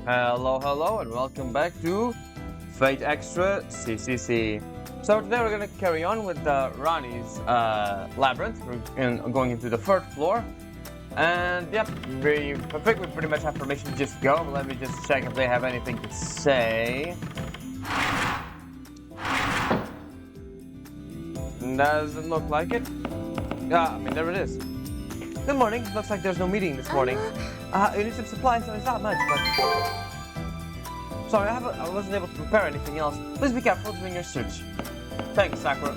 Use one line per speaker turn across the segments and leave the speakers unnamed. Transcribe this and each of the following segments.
Hello, and welcome back to Fate Extra CCC. So today we're gonna carry on with Rani's labyrinth. We're going into the first floor, and yep, I think we pretty much have permission to just go. But let me just check if they have anything to say. Doesn't look like it. I mean, there it is. Good morning. Looks like there's no meeting this morning. You need some supplies, so it's not much, but... Sorry, I wasn't able to prepare anything else. Please be careful during your search. Thanks, Sakura.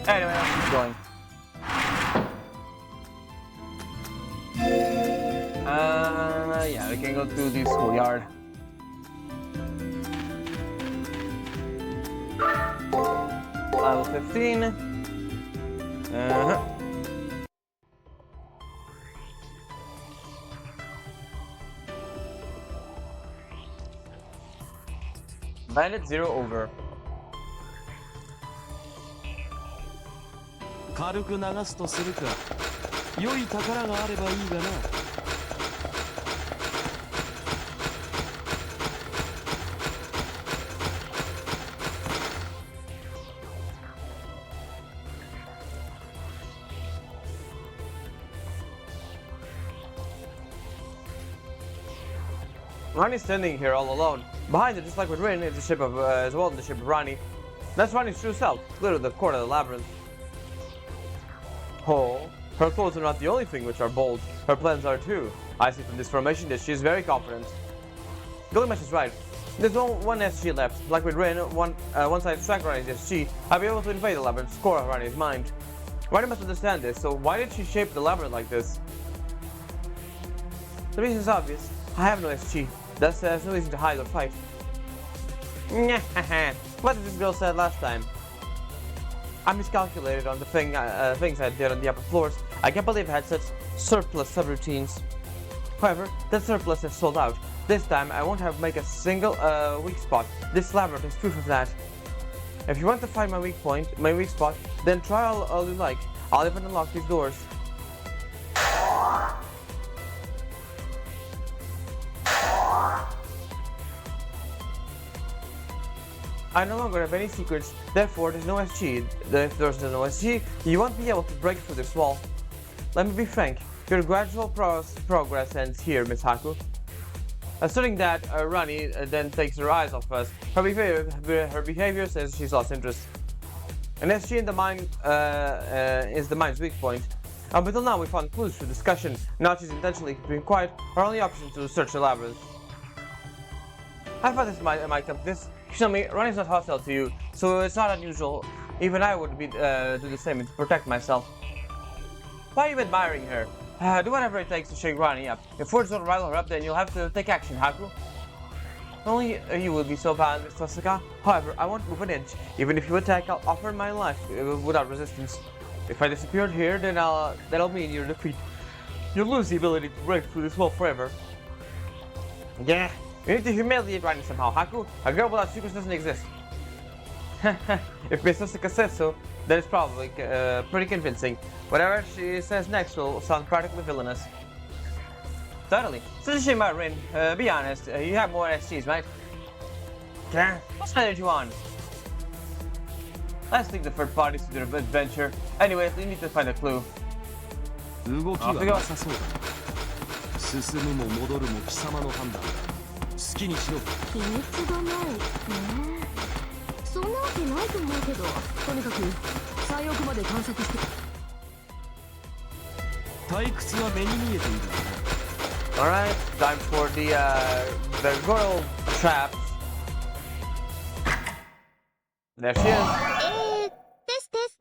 Anyway, let's keep going. Yeah, we can go to the schoolyard. Level 15. Bandit 0 over.
軽く流すとするか。良い宝があればいいがな。
Rani's standing here all alone. Behind her, just like with Rin, is the ship of, as well as the ship of Rani. That's Rani's true self, clearly the core of the labyrinth. Oh, her clothes are not the only thing which are bold. Her plans are too. I see from this formation that she is very confident. Gilgamesh is right. There's one SG left. Like with Rin, once I extract Rani's SG, I'll be able to invade the labyrinth's core of Rani's mind. Rani must understand this, so why did she shape the labyrinth like this? The reason is obvious. I have no SG. Thus, there's no reason to hide or fight. What did this girl say last time? I miscalculated on the things I did on the upper floors. I can't believe I had such surplus subroutines. However, that surplus has sold out. This time, I won't have make a single weak spot. This labyrinth is proof of that. If you want to find my weak spot, then try all you like. I'll even unlock these doors. I no longer have any secrets, therefore there's no SG. If there's no SG, you won't be able to break through this wall. Let me be frank, your gradual progress ends here, Miss Haku. Asserting that, Rani then takes her eyes off us. Her behavior says she's lost interest. An SG in the mind is the mind's weak point. Up until now we found clues for discussion. Now she's intentionally keeping quiet, our only option to search the labyrinth. I thought this might come to this. Show me, Rani's not hostile to you, so it's not unusual. Even I would do the same to protect myself. Why are you admiring her? Do whatever it takes to shake Rani up. If words don't rile her up, then you'll have to take action, Haku. Only you will be so bad, Miss Tosaka. However, I won't move an inch. Even if you attack, I'll offer my life without resistance. If I disappeared here, then that'll mean your defeat. You'll lose the ability to break through this wall forever. Yeah. You need to humiliate Rani somehow, Haku. A girl without secrets doesn't exist. If Miss Tosaka says so, then it's probably pretty convincing. Whatever she says next will sound practically villainous. Totally. Such a shame about Rin. Be honest, you have more SGs, right? Yeah. What side are you on? Let's leave the third parties to their adventure. Anyway, we need to find a clue.
動きはなさそうだ。進むも戻るも貴様の判断だ。好きにしろ。秘密がない。そんなわけないと思うけど、とにかく最奥まで探索して。退屈は目に見えている。
Alright, time for the girl traps. There she is.
ですです。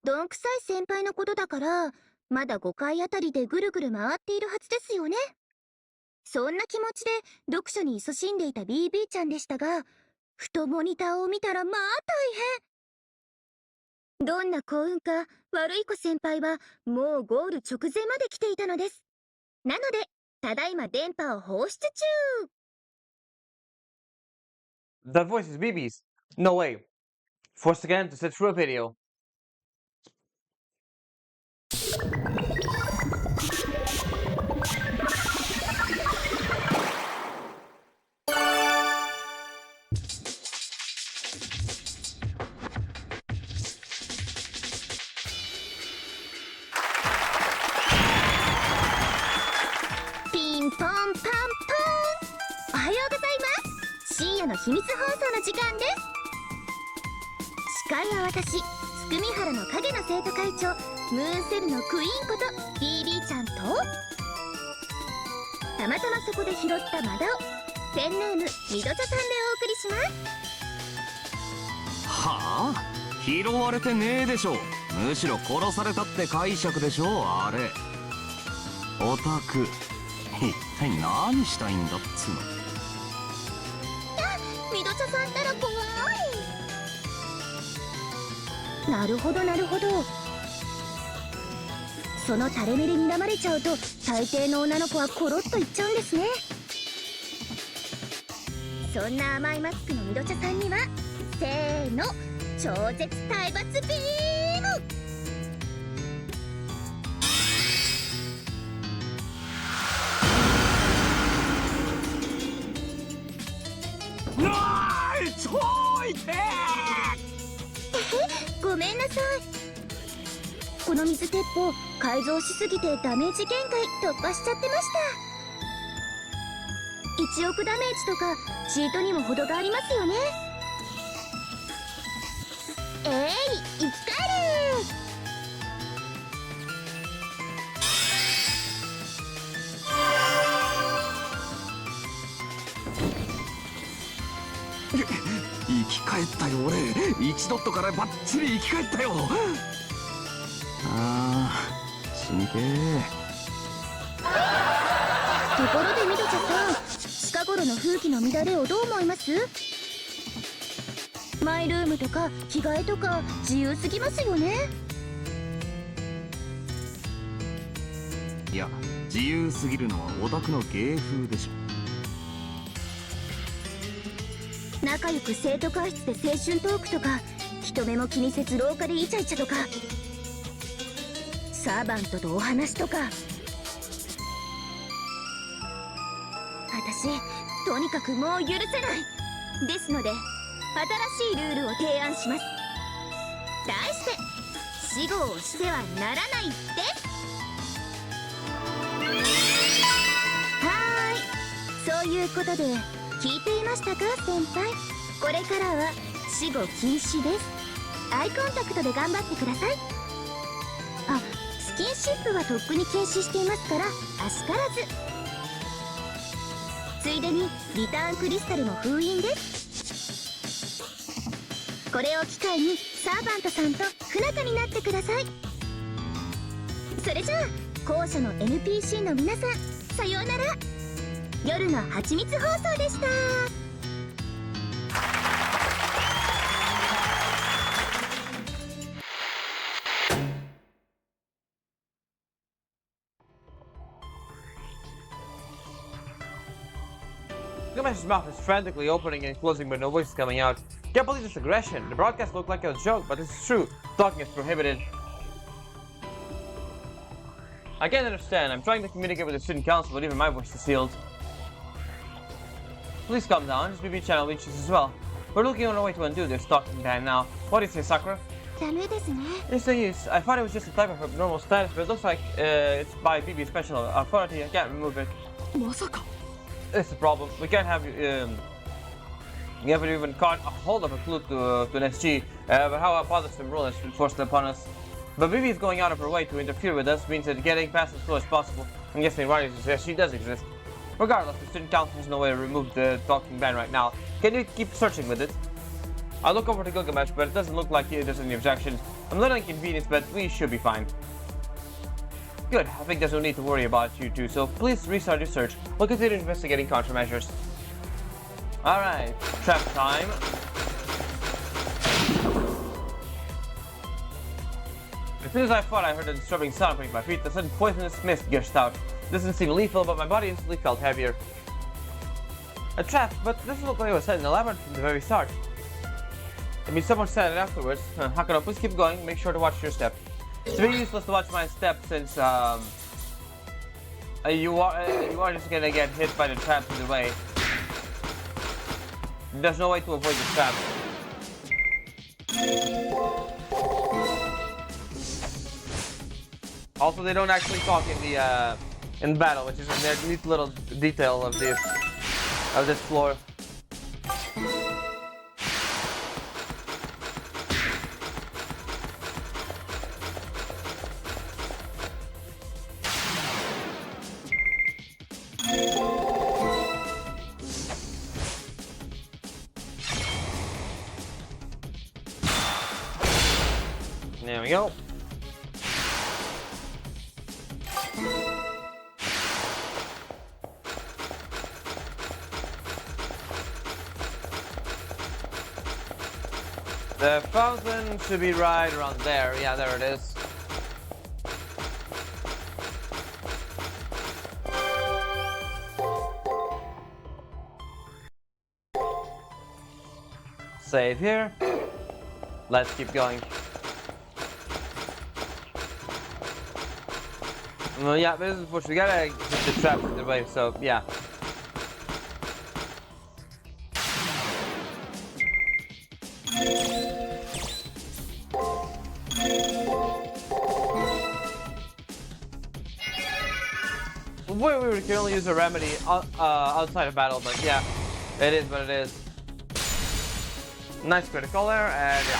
どんくさい先輩のことだから、まだ5階あたりでぐるぐる回っているはずですよね。そんな気持ちで読書に勤しんでいた BB ちゃんでしたが、ふとモニターを見たらまあ大変。どんな幸運か、悪い子先輩はもうゴール直前まで来ていたのです。なので、ただいま電波を放出中。
That voice is BB's. No way. Forced again to sit through a video.
ンポンパンポン。おはようございます。深夜の秘密放送の時間です。司会は私、つくみ原の影の生徒会長ムーンセルのクイーンこと BB ちゃんと、たまたまそこで拾ったマダオ、ペンネームみどちゃさんでお送りします。
はあ、拾われてねえでしょ。むしろ殺されたって解釈でしょあれ。オタク一体何したいんだっつうの。
みどちゃさんったら怖い。なるほどなるほど。そのタレメレに睨まれちゃうと大抵の女の子はコロッといっちゃうんですね。そんな甘いマスクのみどちゃさんにはせーの、超絶体罰ビーム。
なーい、超痛え。
ごめんなさい。この水鉄砲改造しすぎてダメージ限界突破しちゃってました。1億ダメージとかチートにも程がありますよね。生き返
生き返ったよ俺。1ドットからバッチリ生き返ったよ。あー、死にてえ。
ところでみどちゃさん、近頃の風紀の乱れをどう思います？マイルームとか着替えとか自由すぎますよね。
いや、自由すぎるのはオタクの芸風でしょ。
仲良く生徒会室で青春トークとか、人目も気にせず廊下でイチャイチャとか、サーバントとお話とか。私とにかくもう許せないですので、新しいルールを提案します。題して死後をしてはならないです。はーい、そういうことで聞いていましたか先輩。これからは死後禁止です。アイコンタクトで頑張ってください。あ、スキンシップはとっくに禁止していますからあしからず。ついでにリターンクリスタルも封印です。これを機会にサーバントさんと不仲になってください。それじゃあ校舎の NPC の皆さん、さようなら。夜のはちみつ放送でした。
Gilgamesh's mouth is frantically opening and closing, but no voice is coming out. Can't believe this aggression. The broadcast looked like a joke, but this is true. Talking is prohibited. I can't understand. I'm trying to communicate with the student council, but even my voice is sealed. Please calm down. This BB channel reaches as well. We're looking on a way to undo this talking ban now. What do you say, Sakura?
ダメですね。
Yes, thing is, I thought it was just a type of abnormal status, but it looks like it's by BB's special authority. I can't remove it.
まさか。
It's the problem. We can't have you haven't even caught a hold of a clue to an SG, but how a bothersome rule has been forced upon us. But BB is going out of her way to interfere with us, means that getting past as slow as possible. I'm guessing Rani suggests she does exist. Regardless, the student council has no way to remove the talking ban right now. Can you keep searching with it? I'll look over to Gilgamesh, but it doesn't look like there's any objections. I'm a little inconvenienced, but we should be fine. Good, I think there's no need to worry about you two, so please restart your search. We'll continue investigating countermeasures. Alright, trap time. As soon as I thought I heard a disturbing sound beneath my feet, the sudden poisonous mist gushed out. Doesn't seem lethal, but my body instantly felt heavier. A trap, but this looked like it was set in the labyrinth from the very start. I mean, someone said it afterwards. Hakano, please keep going. Make sure to watch your step. It's very useless to watch my step since you are just gonna get hit by the trap either way. There's no way to avoid the trap. Also, they don't actually talk in the in battle, which is a neat little detail of this floor. There we go. The fountain should be right around there. Yeah, there it is. Save here. Let's keep going. Well, yeah, this is push. We gotta hit the traps in the way, so yeah. We can only use a remedy outside of battle, but yeah, it is what it is. Nice critical there, and yeah.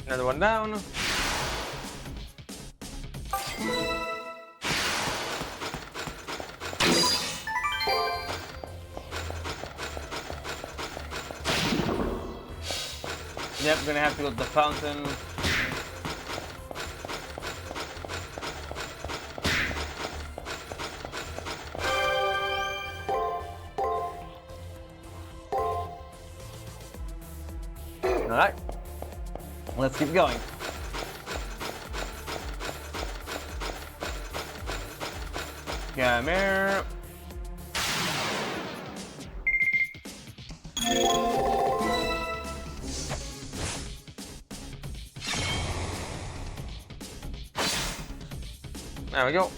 Another one down. Yep, we're gonna have to go to the fountain. Alright. Let's keep going. Come here. There we go.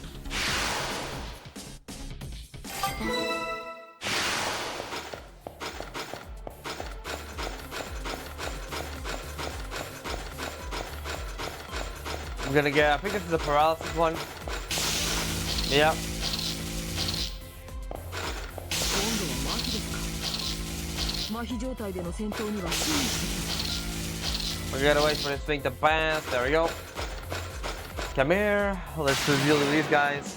I'm gonna get, I think this is the paralysis one. Yep. We gotta wait for this thing to pass. There we go. Come here. Let's deal with these guys.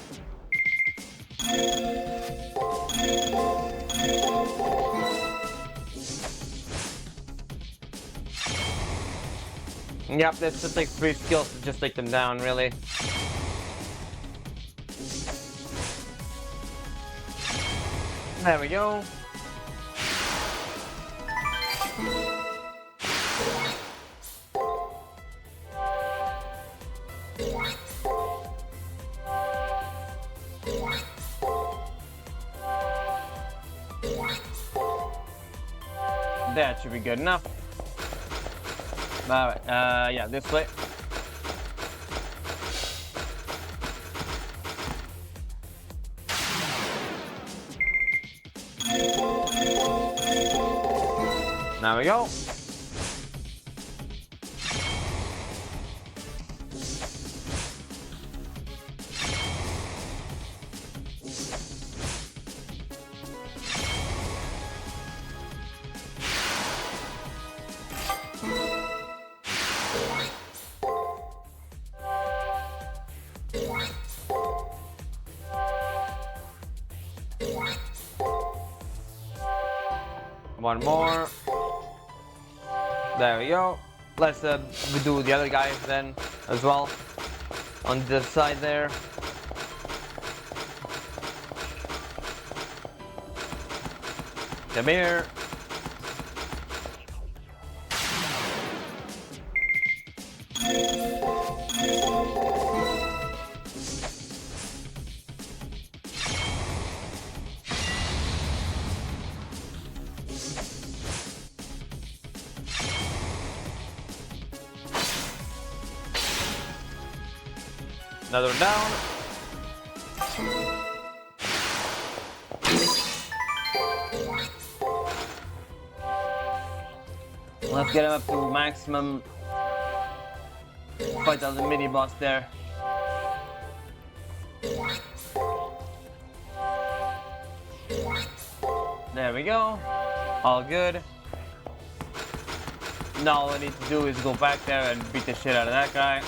Yep, this just takes 3 skills to just take them down, really. There we go. That should be good enough. Alright, yeah, this way. There we go. One more. There we go. Let's do the other guys then as well on the side there. Come here. Another one down. Let's get him up to maximum. Fight out the mini boss there. There we go. All good. Now all I need to do is go back there and beat the shit out of that guy.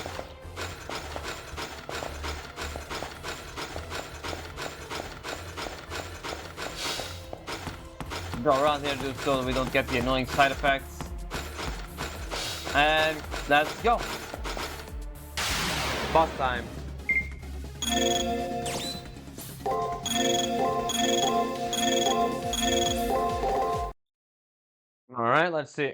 Go around here just so that we don't get the annoying side effects. And let's go. Boss time. Alright, let's see.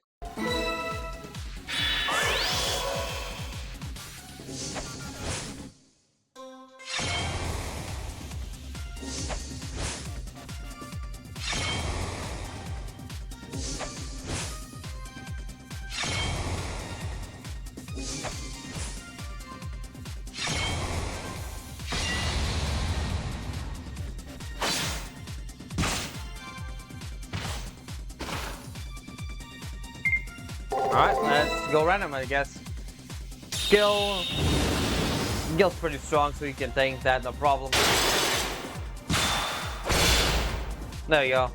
Alright, let's go random, I guess. Gil's pretty strong, so you can tank that, no problem. There you go.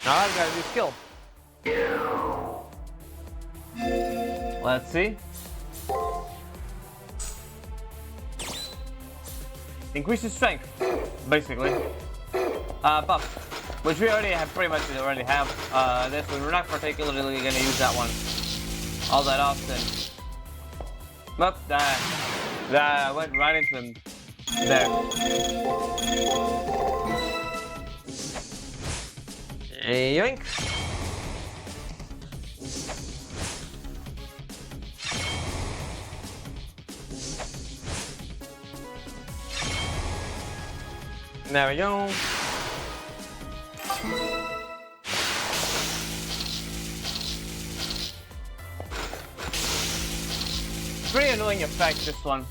Now I've got to do skill. Let's see. Increases strength, basically. Buff, which we already have, pretty much already have. This one, we're not particularly going to use that one all that often. But that went right into him there. Yoink. There we go. Pretty annoying effect, this one,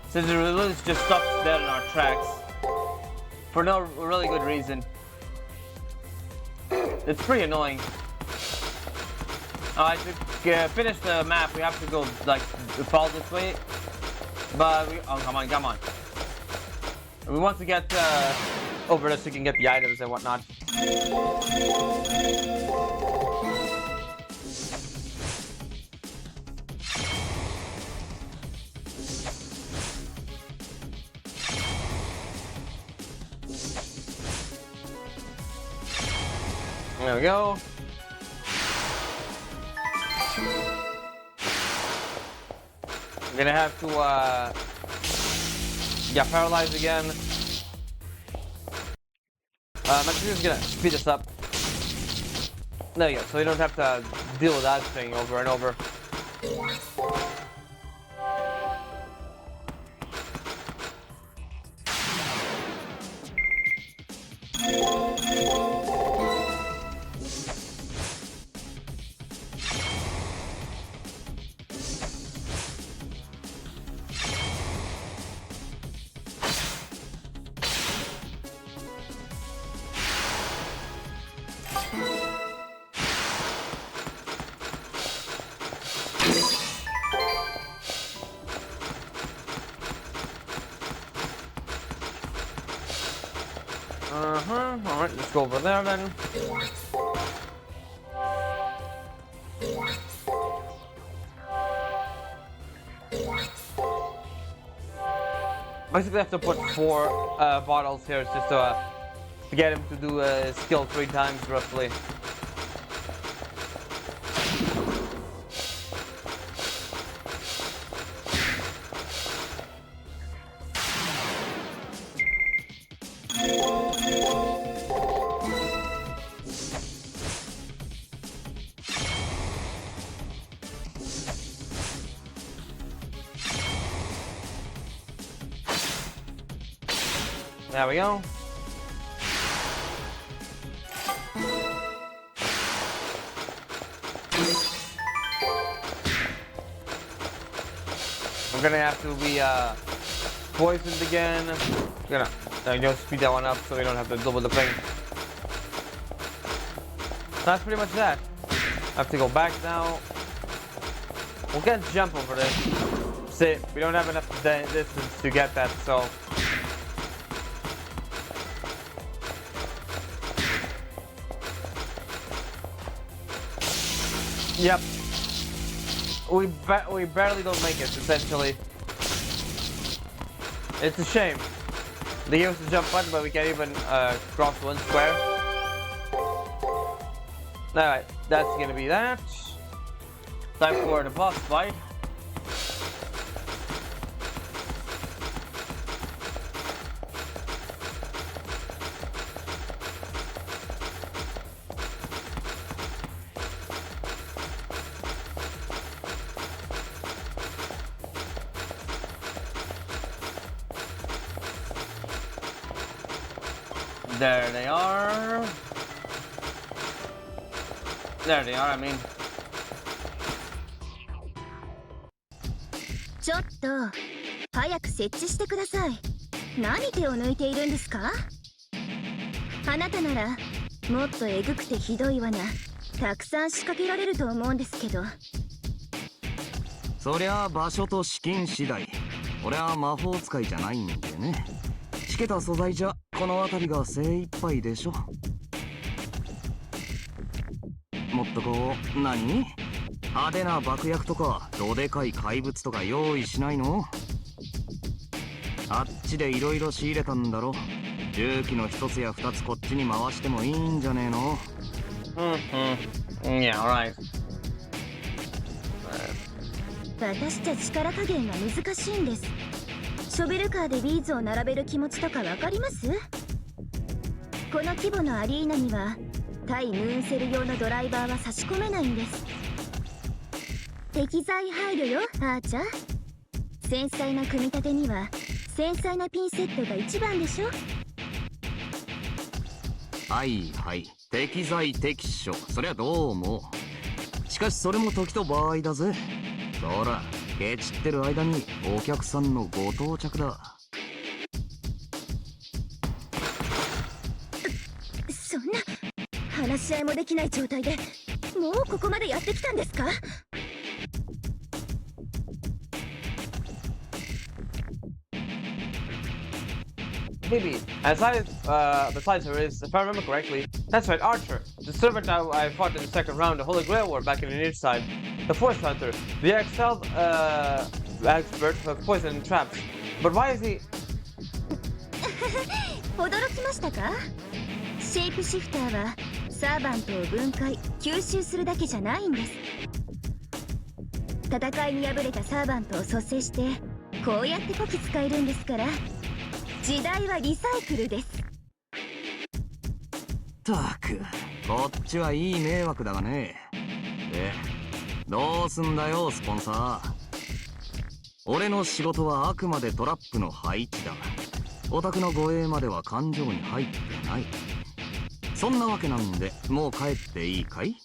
since it really just stops dead in our tracks for no really good reason. It's pretty annoying. To finish the map, we have to go like fall this way, but oh come on. We want to get over this so we can get the items and whatnot. There we go. I'm gonna have to get paralyzed again. I'm actually just gonna speed this up. There you go, so you don't have to deal with that thing over and over. Alright, let's go over there then. Basically I have to put 4 bottles here just to get him to do a skill 3 times roughly. There we go. gonna have to be poisoned again. Gonna speed that one up so we don't have to double the thing. That's pretty much that. I have to go back now. We'll get jump over this. See, we don't have enough distance to get that, so. Yep. We barely don't make it, essentially. It's a shame. They gave us the jump button, but we can't even cross one square. Alright, that's gonna be that. Time for the boss fight. There they are. There they are, I mean.
ちょっと早く設置してください。何手を抜いているんですか？あなたならもっとえぐくてひどい罠たくさん仕掛けられると思うんですけど。
そりゃ場所と資金次第。俺は魔法使いじゃないんでね。しけた素材じゃこの辺りが精一杯でしょ。もっとこう何？派手な爆薬とかどでかい怪物とか用意しないの？あっちでいろいろ仕入れたんだろ。重機の一つや二つこっちに回してもいいんじゃねえの？Yeah,
right.
私じゃ力加減が難しいんです。ショベルカーでビーズを並べる気持ちとかわかります？この規模のアリーナには対ムーンセル用のドライバーは差し込めないんです。適材配慮よ、アーチャー。繊細な組み立てには繊細なピンセットが一番でしょ。
はいはい、適材適所、そりゃどうも。しかしそれも時と場合だぜ。そらケチってる間にお客さんのご到着だ。
そんな話し合いもできない状態でもうここまでやってきたんですか
Maybe. Besides her is, if I remember correctly, that's right, Archer. The servant I fought in the second round, the Holy Grail War back in the near side. The Force Hunter, the excelled expert for poison and traps. But why is he...
驚きましたか？シェイプシフターはサーバントを分解吸収するだけじゃないんです。戦いに敗れたサーバントを蘇生してこうやってこき使えるんですから。時代はリサイクルです。
たく、こっちはいい迷惑だがね。で、どうすんだよスポンサー。俺の仕事はあくまでトラップの配置だ。オタクの護衛までは感情に入ってない。そんなわけなんでもう帰っていいかい？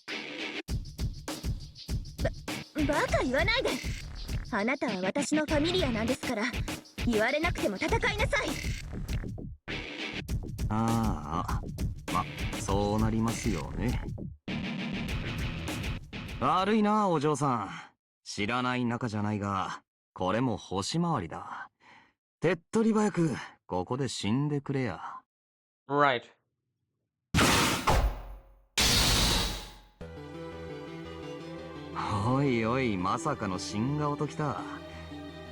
バカ言わないで。あなたは私のファミリアなんですから言われなくても戦いなさい。
ああ、ま、そうなりますよね。悪いなお嬢さん。知らない仲じゃないがこれも星回りだ。手っ取り早くここで死んでくれや。
Right.
おいおい、まさかの新顔ときた。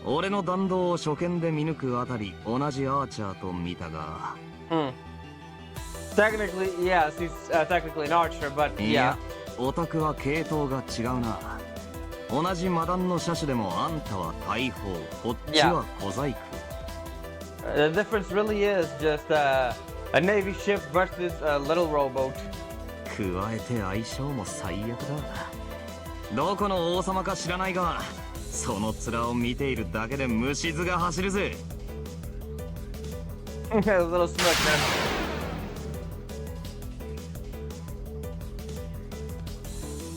俺の弾道を初見で見抜くあたり同じアーチャーと見たが。
Technically, yes, he's technically an archer, but
い
yeah.
や、オタクは系統が違うな。同じマダンの車種でもあんたは大砲、こっちは小細工。
The difference really is just a navy ship versus a little rowboat.
加えて相性も最悪だ。どこの王様か知らないがその面を見ているだけで虫唾が走るぜ。
A little smirk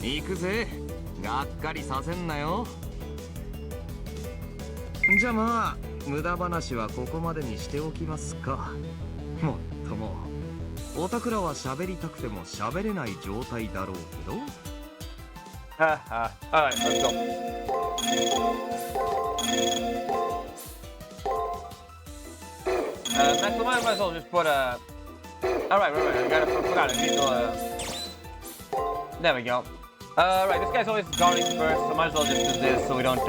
there.
行くぜ。がっかりさせんなよ。じゃあまあ無駄話はここまでにしておきますか。もっともおたくらは喋りたくても喋れない状態だろうけど。
Haha. Alright, let's go. Next, we might as well just put a. Alright, right. I forgot it. There we go. Right, this guy's always guarding first, so might as well just do this so we don't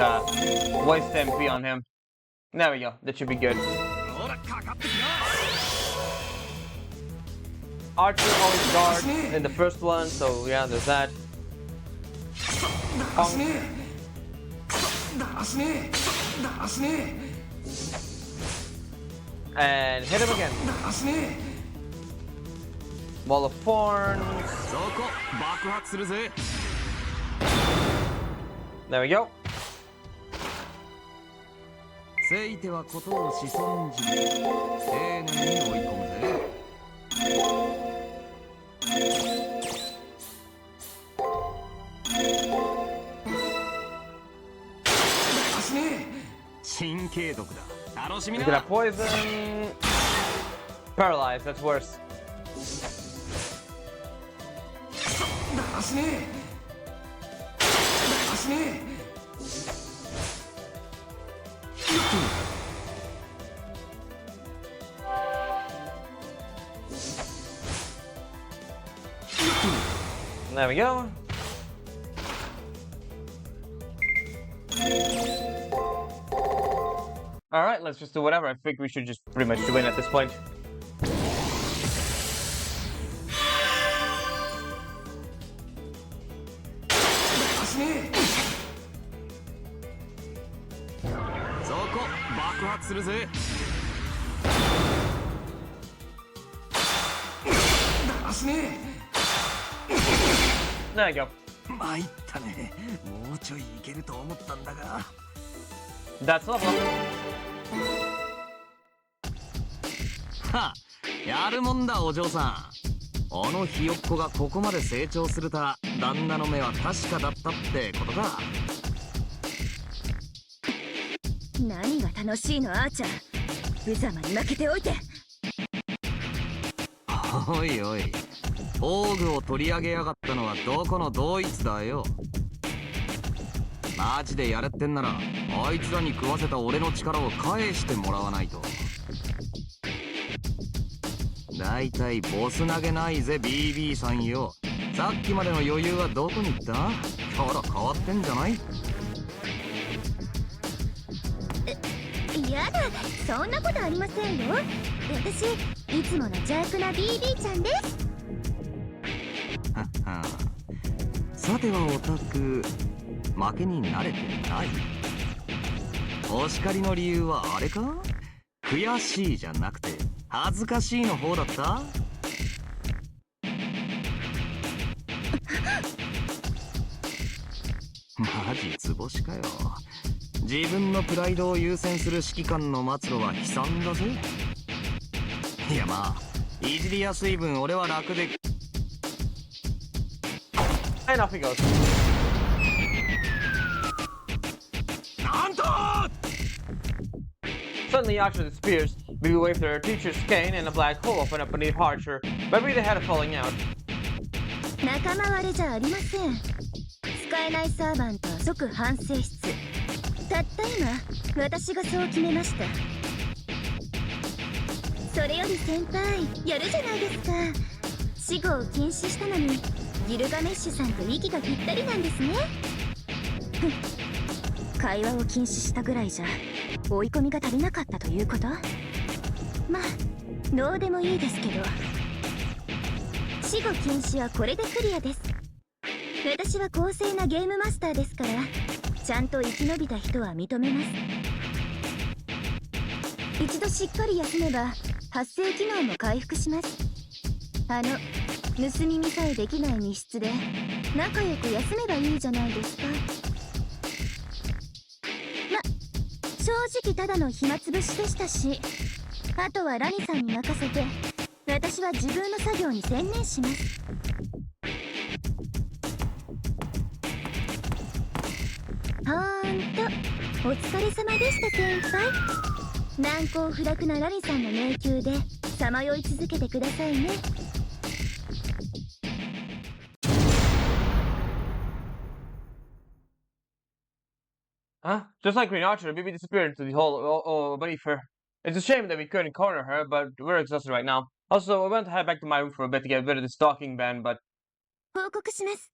waste MP on him. There we go. That should be good. Archer always guards in the first one, so yeah, there's that. And hit him again. Wall of Thorns. There we go.
せいてはことを子孫じて丁寧に追い込むぜ。神経毒だ。楽しみな。
Look at that poison. Paralyzed, that's worse. There we go. Alright, let's just do whatever. I think we should just pretty much win at this point. There you go.
参ったね。もうちょいいけると思ったんだが。
That's level.
は、やるもんだお嬢さん。あのひよっこがここまで成長するた旦那の目は確かだったってことか。
何が楽しいのあーちゃん。無様に負けておいて。
おいおい、宝具を取り上げやがったのはどこの同一だよ。マジでやれってんならあいつらに食わせた俺の力を返してもらわないと。だいたいボス投げないぜ BB さんよ。さっきまでの余裕はどこに行った？キャラ変わってんじゃない？
やだ、そんなことありませんよ。私いつもの邪悪な BB ちゃんです。
はは。さてはオタク、負けに慣れてない。お叱りの理由はあれか？悔しいじゃなくて恥ずかしいの方だった？マジ図星かよ。自分のプライドを優先する指揮官の末路は悲惨だぜ。いやまあいじりやすい分俺は楽で。
And off he goes.
なんと
Suddenly, Archer disappears. BB waved her teacher's cane, and a black hole opened up beneath Archer. Maybe they had a falling out.
仲間割れじゃありません。使えないサーバントは即反省室。たった今私がそう決めました。それより先輩やるじゃないですか。死後を禁止したのにギルガメッシュさんと息がぴったりなんですね。会話を禁止したぐらいじゃ追い込みが足りなかったということ？まあどうでもいいですけど、死後禁止はこれでクリアです。私は公正なゲームマスターですから、ちゃんと生き延びた人は認めます。一度しっかり休めば発生機能も回復します。盗み見さえできない密室で仲良く休めばいいじゃないですか。正直ただの暇つぶしでしたし、あとはラニさんに任せて私は自分の作業に専念します。ほーんとお疲れ様でした先輩。難攻不落なラニさんの迷宮でさまよい続けてくださいね。
Huh? Just like Green Archer, Bibi disappeared into the hole beneath her. It's a shame that we couldn't corner her, but we're exhausted right now. Also, I want to head back to my room for a bit to get rid of the stalking ban, but...
報告します。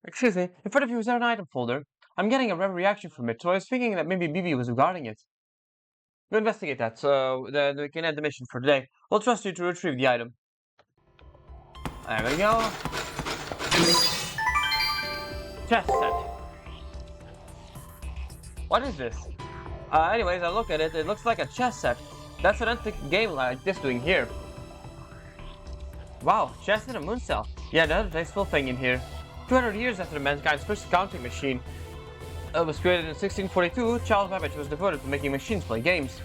Excuse me, in front of you is there an item folder? I'm getting a rare reaction from it, so I was thinking that maybe Bibi was regarding it. We'll investigate that, so then we can end the mission for today. We'll trust you to retrieve the item. There we go. Chest set. What is this? Anyways, I look at it, it looks like a chess set. That's an antique game like this doing here. Wow, chess in a moon cell. Yeah, that's a tasteful thing in here. 200 years after mankind's first counting machine was created in 1642, Charles Babbage was devoted to making machines play games.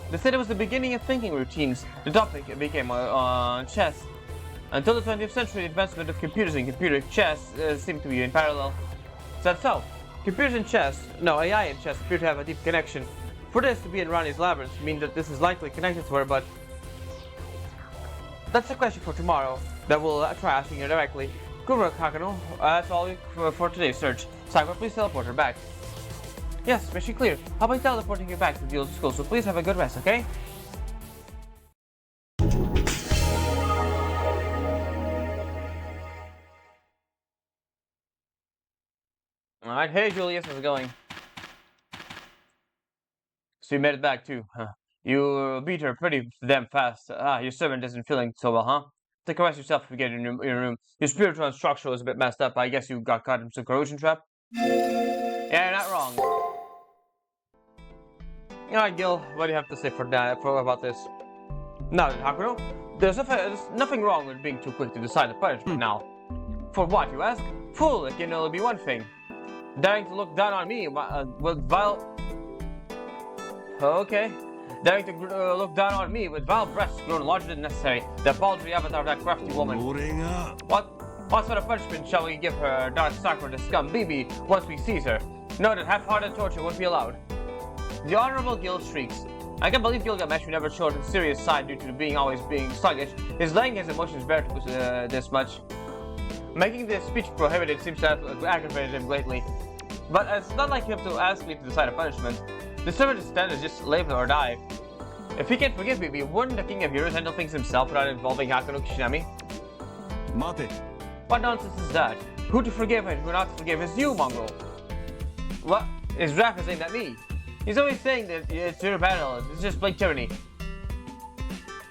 They said it was the beginning of thinking routines. The topic became chess. Until the 20th century, the advancement of computers and computer chess seemed to be in parallel. Is that so? Computers and chess, no, AI and chess appear to have a deep connection. For this to be in Rani's labyrinth means that this is likely connected to her, but that's a question for tomorrow that we'll try asking her directly. Good work, Hakano. That's all for today's search. Sakura, please teleport her back. Yes, mission clear. I'll be teleporting you back to the old school, so please have a good rest, okay? Alright, hey Julius, how's it going? So you made it back too, huh? You beat her pretty damn fast. Your servant isn't feeling so well, huh? Take a rest yourself if you get in your room. Your spiritual and structural is a bit messed up. I guess you got caught in some corrosion trap? Yeah, you're not wrong. Alright, Gil, what do you have to say about this? Now then, Hakuno, there's nothing wrong with being too quick to decide the punishment now. For what, you ask? Fool, it can only be one thing. Daring to look down on me with vile... Okay. Daring to look down on me with vile breasts grown larger than necessary. The paltry avatar of that crafty woman. What sort of punishment shall we give her, dark Sakura, the scum Bibi, once we seize her? Know that half-hearted torture won't be allowed. The Honorable Gil shrieks. I can believe Gilgamesh, who never showed his serious side due to always being sluggish, is letting his emotions bear to this much. Making this speech prohibited seems to have aggravated him greatly. But it's not like him to ask me to decide a punishment. The servant instead is just live or die. If he can't forgive me, wouldn't the King of Heroes handle things himself without involving Hakuno Kishinami?
Mate.
What nonsense is that? Who to forgive and who not to forgive is you, Mongol. What? His wrath is aimed at me. He's always saying that it's your battle, it's just plain tyranny.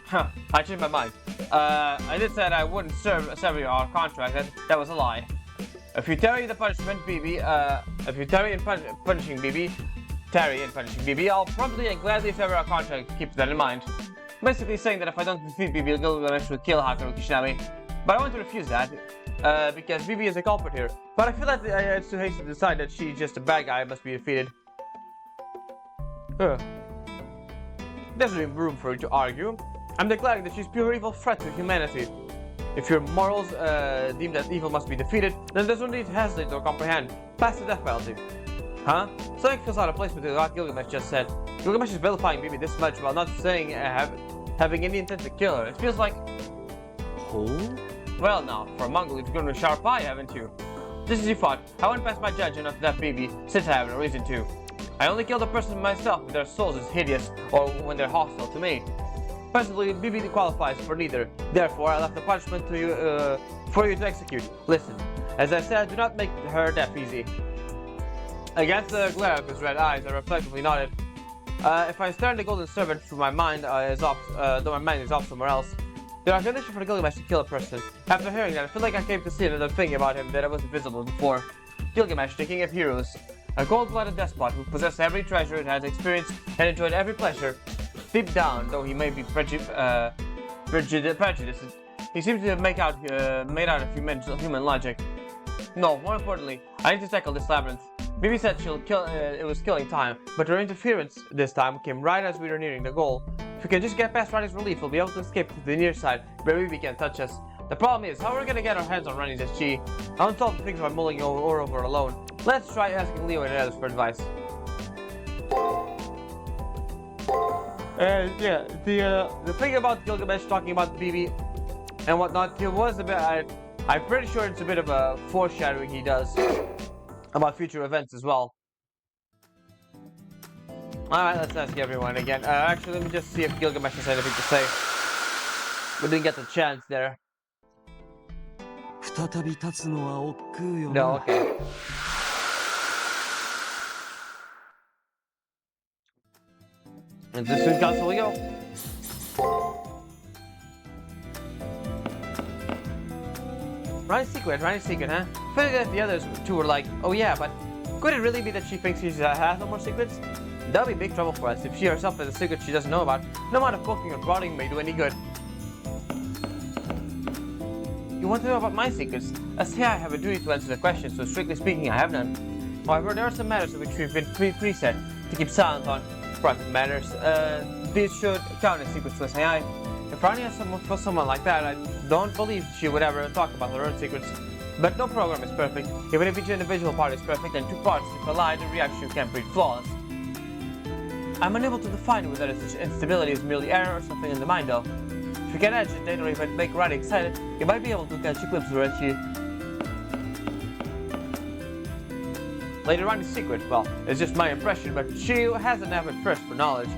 Huh, I changed my mind. I did say that I wouldn't sever our contract, that was a lie. If you tarry the punishment, Bibi, if you tarry in punishing Bibi, I'll promptly and gladly sever our contract, keep that in mind. Basically saying that if I don't defeat Bibi, Gilgamesh will kill Hakuno Kishinami. But I want to refuse that, because Bibi is a culprit here. But I feel that it's too hasty to decide that she's just a bad guy and must be defeated. There's no room for you to argue. I'm declaring that she's pure evil threat to humanity. If your morals deem that evil must be defeated, then there's no need to hesitate or comprehend. Pass the death penalty. Huh? Something feels out of place with what Gilgamesh just said. Gilgamesh is vilifying Bibi this much while not saying having any intent to kill her. It feels like... Who? Well now, for a Mongol you've grown a sharp eye, haven't you? Just as you thought, I wouldn't pass my judgment on that Bibi, since I have no reason to. I only kill the person myself when their souls is hideous, or when they're hostile to me. Personally, Bibi qualifies for neither. Therefore, I left the punishment to you, for you to execute. Listen, as I said, do not make her death easy. Against the glare of his red eyes, I reflectively nodded. If I stare at the golden servant through my mind though my mind is off somewhere else, there are conditions for the Gilgamesh to kill a person. After hearing that, I feel like I came to see another thing about him that wasn't visible before. Gilgamesh, the king of heroes, a cold-blooded despot who possessed every treasure and has experienced and enjoyed every pleasure. Deep down, though he may be prejudiced, he seems to have made out of human logic. No, more importantly, I need to tackle this labyrinth. Bibi said it was killing time, but her interference this time came right as we were nearing the goal. If we can just get past Rani's relief, we'll be able to escape to the near side, where Bibi can't touch us. The problem is, how are we gonna get our hands on Rani's SG? I don't solve the things by mulling over alone. Let's try asking Leo and others for advice. Yeah, the thing about Gilgamesh talking about the BB and whatnot, it was a bit. I'm pretty sure it's a bit of a foreshadowing he does about future events as well. Alright, let's ask everyone again. Actually, let me just see if Gilgamesh has anything to say. We didn't get the chance there.
再び立つのは億劫よ
No,
な。
okay. And this soon castle we go. Rani's secret, huh? I feel like the others two were like, oh yeah, but could it really be that she thinks she has no more secrets? That'll be big trouble for us if she herself has a secret she doesn't know about. No amount of poking or prodding may do any good. You want to know about my secrets? As here I have a duty to answer the question, so strictly speaking I have none. However, there are some matters of which we've been preset to keep silent on. Private matters. These should count as secrets to us, aye? If Rani has someone like that, I don't believe she would ever talk about her own secrets. But no program is perfect. Even if each individual part is perfect and two parts collide, the reaction can breed flaws. I'm unable to define whether such instability is merely error or something in the mind, though. If you get agitate or even make Rani excited, you might be able to catch a glimpse of her as she... Lady Rani's secret, well, it's just my impression, but she has an avid thirst for knowledge.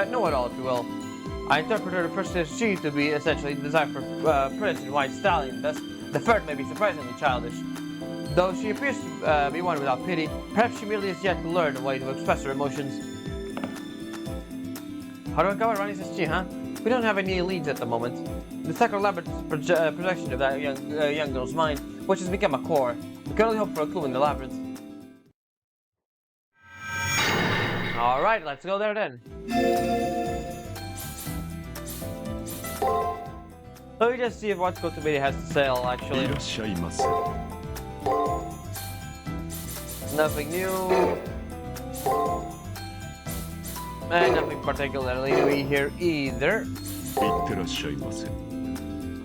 Know it all, if you will. I interpret her first as she to be essentially the desire for Prince and White Stallion, thus the third may be surprisingly childish. Though she appears to be one without pity, perhaps she merely has yet to learn a way to express her emotions. How do I cover Rani's SG, huh? We don't have any leads at the moment. The second elaborate projection of that young girl's mind, which has become a core. We can only hope for a clue in the labyrinth. Alright, let's go there then. Let me just see if what Kotomiri has to sell, actually. Nothing new. And nothing particularly new here either.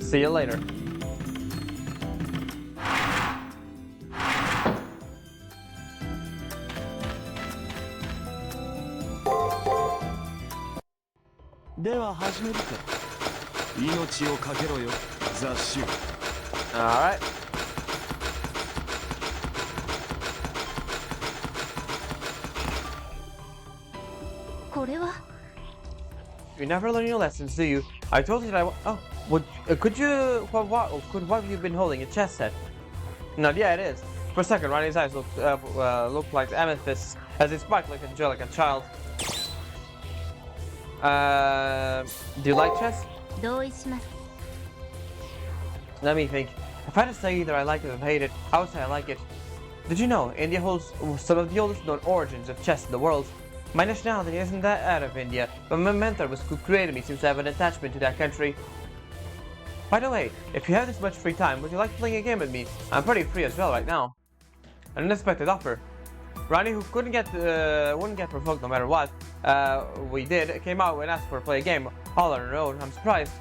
See you later. Alright. You never learn your lessons, do you? I told you that could what have you been holding? A chess set? No, yeah, it is. For a second, Rani's eyes looked like amethysts as they sparkled like a child. Do you like chess? Let me think. If I had to say either I like it or hate it, I would say I like it. Did you know India holds some of the oldest known origins of chess in the world? My nationality isn't that out of India, but my mentor who created me seems to have an attachment to that country. By the way, if you have this much free time, would you like playing a game with me? I'm pretty free as well right now. An unexpected offer. Rani, who wouldn't get provoked no matter what we did, came out and asked for play a game all on her own. I'm surprised.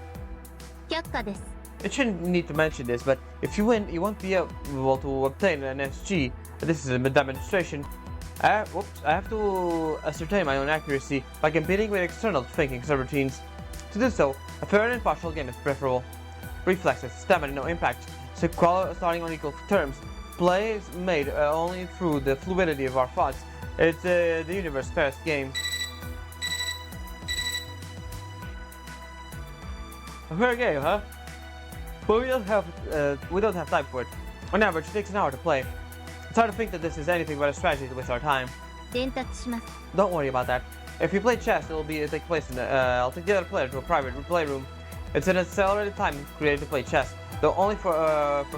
It shouldn't need to mention this, but if you win, you won't be able to obtain an SG. This is a demonstration. I have to ascertain my own accuracy by competing with external thinking subroutines. To do so, a fair and impartial game is preferable. Reflexes, stamina, no impact. So starting on equal terms. Play is made only through the fluidity of our thoughts. It's the universe's fairest game. A fair game, huh? But we don't have time for it. On average, it takes an hour to play. It's hard to think that this is anything but a strategy to waste our time. Don't worry about that. If we play chess, it'll take place in I'll take the other player to a private playroom. It's an accelerated time created to play chess, though only for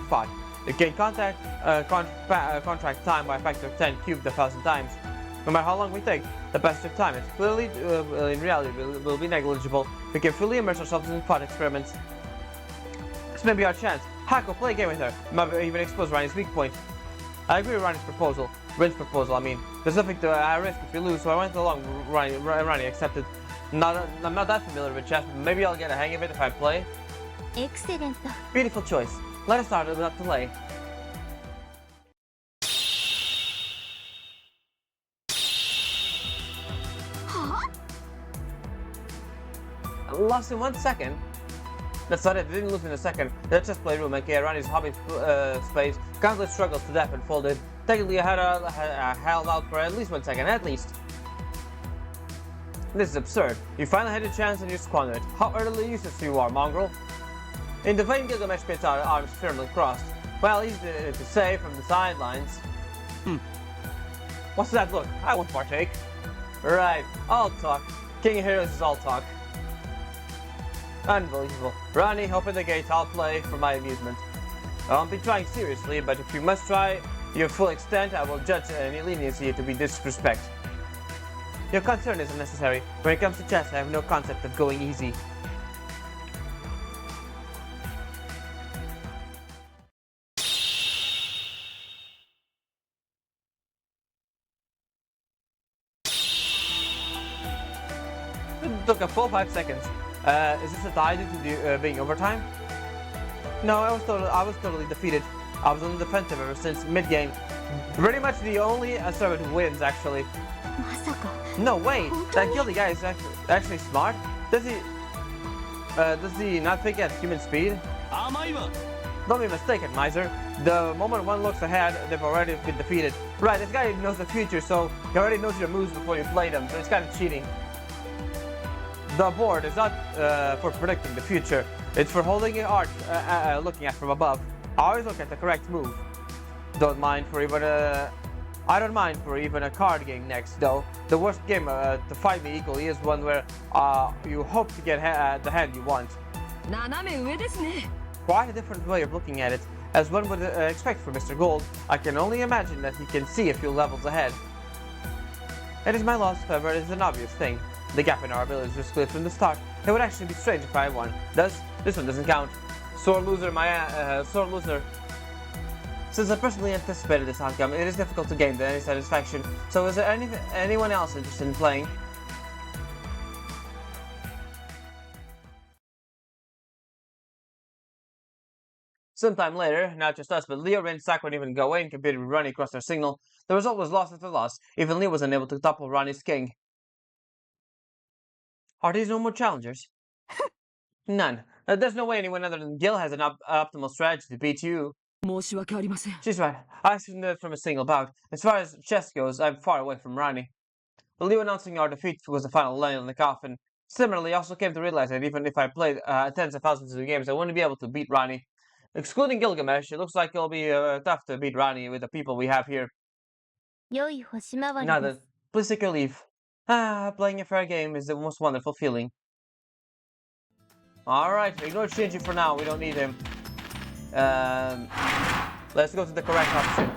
thought. You can contract time by a factor of 10 cubed 1,000 times. No matter how long we take, the passage of time is clearly, in reality, will be negligible. We can fully immerse ourselves in thought experiments. This may be our chance. Hako, play a game with her. Might even expose Rani's weak point. I agree with Rani's proposal. Rin's proposal, I mean. There's nothing to risk if we lose, so I went along with Rani accepted. I'm not that familiar with chess, but maybe I'll get a hang of it if I play.
Excellent.
Beautiful choice. Let us start without delay. lost in 1 second. That's not it, they didn't lose in a second. Let's just play room, okay, Rani's hobby space. Countless struggles to death and folded. Technically, I held out for at least 1 second, at least. This is absurd. You finally had a chance and you squandered it. How utterly useless you are, mongrel. In the vain, Gilgamesh pits out, arms firmly crossed. Well, easy to say from the sidelines. What's that look? I won't partake. Right, all talk. King of Heroes is all talk. Unbelievable. Rani, open the gate, I'll play for my amusement. I won't be trying seriously, but if you must try your full extent, I will judge any leniency to be disrespect. Your concern is unnecessary. When it comes to chess, I have no concept of going easy. It took a full 5 seconds. Is this a tie due to being overtime? No, I was totally defeated. I was on the defensive ever since mid-game. Pretty much the only servant who wins, actually. No way! That guilty guy is actually smart. Does he not think at human speed? Don't be mistaken, miser. The moment one looks ahead, they've already been defeated. Right, this guy knows the future, so he already knows your moves before you play them, so it's kind of cheating. The board is not for predicting the future. It's for holding your art, looking at from above. I always look at the correct move. I don't mind for even a card game next, though. The worst game to fight me equally is one where you hope to get the hand you want. Quite a different way of looking at it. As one would expect from Mr. Gold, I can only imagine that he can see a few levels ahead. It is my loss, however, it is an obvious thing. The gap in our abilities was clear from the start. It would actually be strange if I won. Thus, this one doesn't count. Sore loser. Since I personally anticipated this outcome, it is difficult to gain any satisfaction. So is there anyone else interested in playing? Sometime later, not just us, but Leo, Rin, Sak wouldn't even go in, competed with Rani across their signal. The result was loss after loss. Even Leo was unable to topple Rani's king. Are these no more challengers? None. There's no way anyone other than Gil has an optimal strategy to beat you. She's right. I assumed that from a single bout. As far as chess goes, I'm far away from Rani. Leo announcing our defeat was the final nail in the coffin. Similarly, I also came to realize that even if I played tens of thousands of games, I wouldn't be able to beat Rani. Excluding Gilgamesh, it looks like it'll be tough to beat Rani with the people we have here. Now then, please take your leave. Playing a fair game is the most wonderful feeling. Alright, ignore Shinji for now, we don't need him. Let's go to the correct option.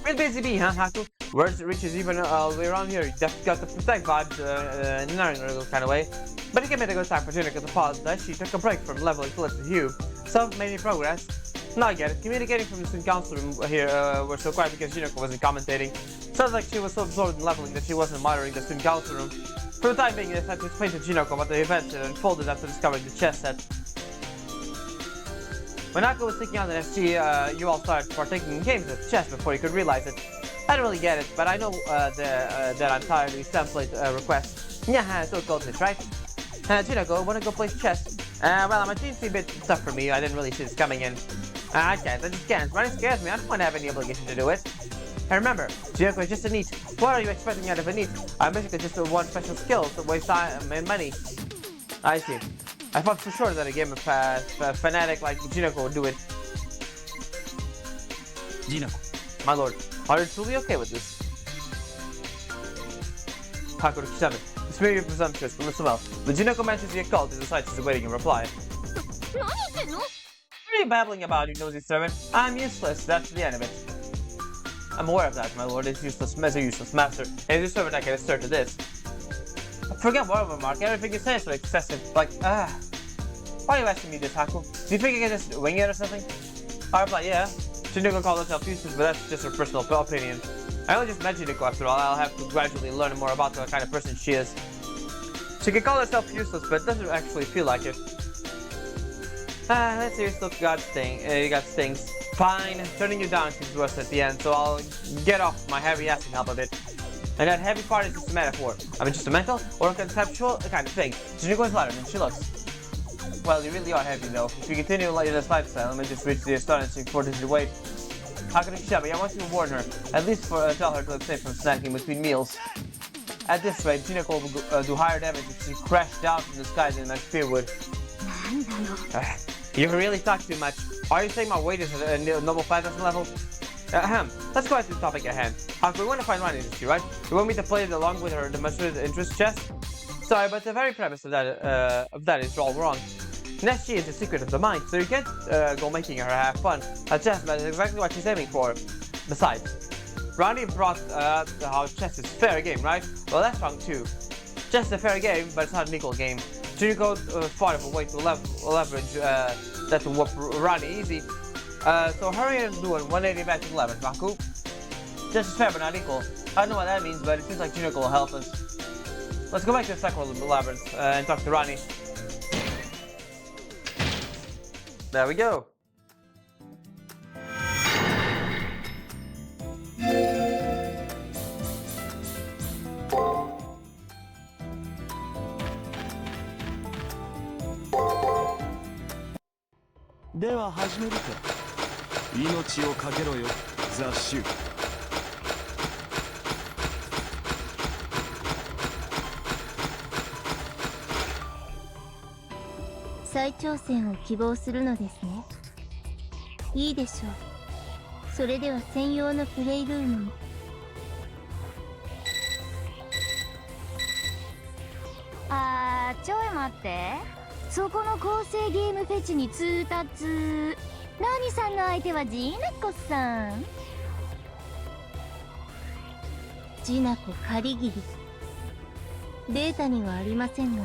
Real busy bee, huh, Haku? Words reaches even way around here. You definitely got the protect vibes in a kind of way. But it can make a good time for Juniko to pause. She took a break from leveling to listen to you. So, made any progress? No, I get it. Communicating from the student council room here were so quiet because Juniko wasn't commentating. Sounds like she was so absorbed in leveling that she wasn't monitoring the student council room. For the time being, I had to explain to Juniko about the events that unfolded after discovering the chess set. When Ako was taking out an SG, you all started partaking in games of chess before you could realize it. I don't really get it, but I know that I'm tired of these template requests. Yeah, so cultish, right? Juniko, wanna go play chess? Well, I'm a teensy bit tough for me. I didn't really see this coming in. I just can't. Running scares me. I don't want to have any obligation to do it. And remember, Juniko is just a NEET. What are you expecting out of a NEET? I'm basically just one special skill to waste time and money. I see. I thought for sure that a game of fanatic like Juniko would do it.
Juniko.
My lord, are you truly okay with this? Hakuruki-7. This may be presumptuous, but listen well. The Juniko mentions the occult in the site she's awaiting a reply. What are you babbling about, you nosy servant? I'm useless, that's the end of it. I'm aware of that, my lord. It's useless as a useless master, and as a servant I can assert to this. Forget what remark, everything you say is so excessive, like, Why are you asking me this, Haku? Do you think I can just wing it or something? I reply, yeah. Juniko called herself useless, but that's just her personal opinion. I only just met Juniko after all. I'll have to gradually learn more about the kind of person she is. She can call herself useless, but doesn't actually feel like it. Let's see, you still got you got stings. Fine, turning you down seems worse at the end, so I'll get off my heavy ass and help a bit. And that heavy part is just a metaphor. I mean, just a mental or a conceptual kind of thing. Juniko is lighter than she looks. Well, you really are heavy though. If you continue like this lifestyle, let me just reach the astonishing 40 weight. How can I shabby? I want you to warn her. At least tell her to abstain from snacking between meals. At this rate, Juniko will do higher damage if she crashed down from the sky than my spear would. You really talk too much. Are you saying my weight is at a noble 5000 level? Let's go back to the topic at hand. We want to find Rani, right? You want me to play it along with her demonstrated interest chest? Sorry, but the very premise of that is all wrong. Nessie is the secret of the mind, so you can't go making her have fun. A chess match is exactly what she's aiming for. Besides, Rani brought how chess is fair game, right? Well, that's wrong too. Chess is a fair game, but it's not an equal game. Juniko thought of a way to leverage that to whoop Rani easy. So hurry and do a 180 back to 11, Baku. Chess is fair but not equal. I don't know what that means, but it seems like Juniko will help us. Let's go back to the second labyrinth and talk to Rani. There we go.
Deは始めるか。命をかけろよ、雑種。
再挑戦を希望するのですね。いいでしょう。それでは専用のプレイルームに。
ちょい待って。そこの構成ゲームフェチに通達。ラニさんの相手はジーナコさん。
ジナコカリギリ。データにはありませんが、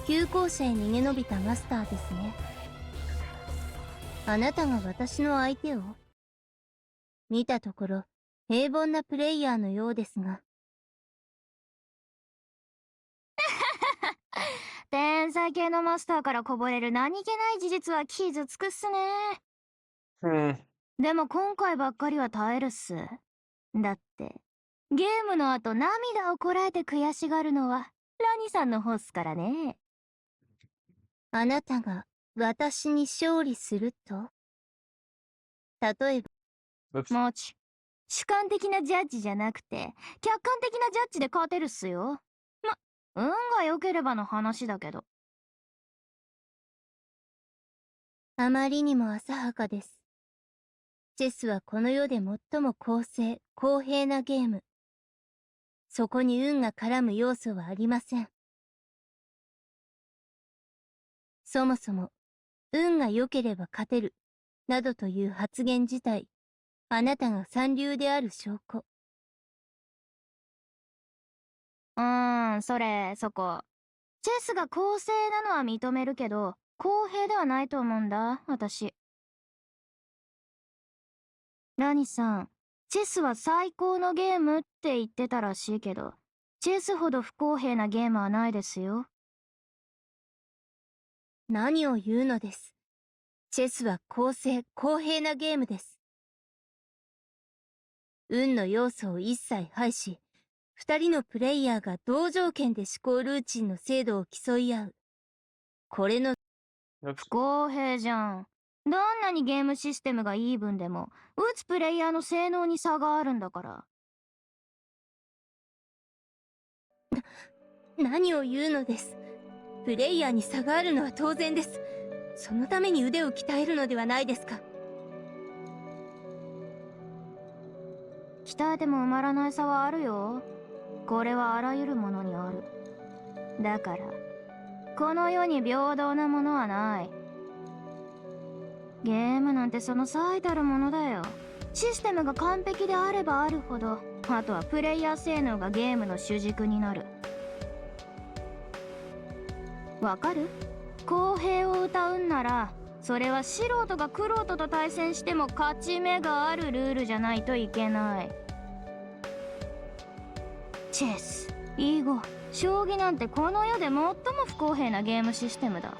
旧校舎へ逃げ延びたマスターですね。あなたが私の相手を？見たところ平凡なプレイヤーのようですが。
天才系のマスターからこぼれる何気ない事実は傷つくっすね。でも今回ばっかりは耐えるっす。だってゲームの後涙をこらえて悔しがるのはラニさんの方っすからね。
あなたが私に勝利すると？例えば
もち主観的なジャッジじゃなくて客観的なジャッジで勝てるっすよ。運が良ければの話だけど。
あまりにも浅はかです。チェスはこの世で最も公正公平なゲーム。そこに運が絡む要素はありません。そもそも運が良ければ勝てるなどという発言自体、あなたが三流である証拠。
そこ。チェスが公正なのは認めるけど、公平ではないと思うんだ、私。ラニさん、チェスは最高のゲームって言ってたらしいけど、チェスほど不公平なゲームはないですよ。
何を言うのです。チェスは公正公平なゲームです。運の要素を一切排し、2人のプレイヤーが同条件で思考ルーチンの精度を競い合う。これの
不公平じゃん。どんなにゲームシステムがイーブンでも打つプレイヤーの性能に差があるんだから。
何を言うのです。プレイヤーに差があるのは当然です。そのために腕を鍛えるのではないですか。
鍛えても埋まらない差はあるよ。これはあらゆるものにある。だからこの世に平等なものはない。ゲームなんてその最たるものだよ。システムが完璧であればあるほど、あとはプレイヤー性能がゲームの主軸になる。わかる？公平を謳うんなら、それは素人が玄人と対戦しても勝ち目があるルールじゃないといけない。チェス、囲碁、将棋なんてこの世で最も不公平なゲームシステムだ。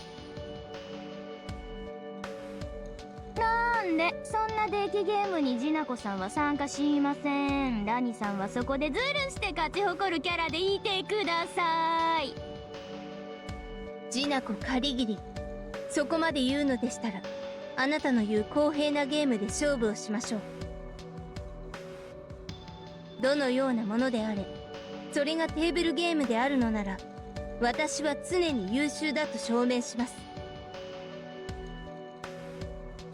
なんでそんなデッキゲームにジナコさんは参加しません。ラニさんはそこでズルして勝ち誇るキャラでいてください。
ジナコカリギリ、そこまで言うのでしたらあなたの言う公平なゲームで勝負をしましょう。どのようなものであれ、それがテーブルゲームであるのなら、私は常に優秀だと証明します。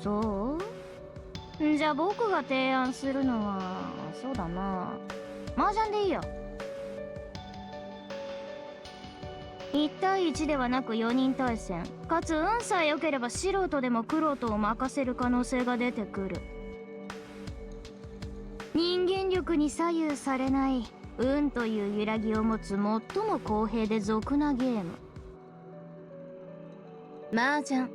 そう？じゃあ僕が提案するのは、そうだな、麻雀でいいよ。1対1ではなく4人対戦、かつ運さえ良ければ素人でも玄人を任せる可能性が出てくる。人間力に左右されない運という揺らぎを持つ最も公平で俗なゲーム。
麻雀、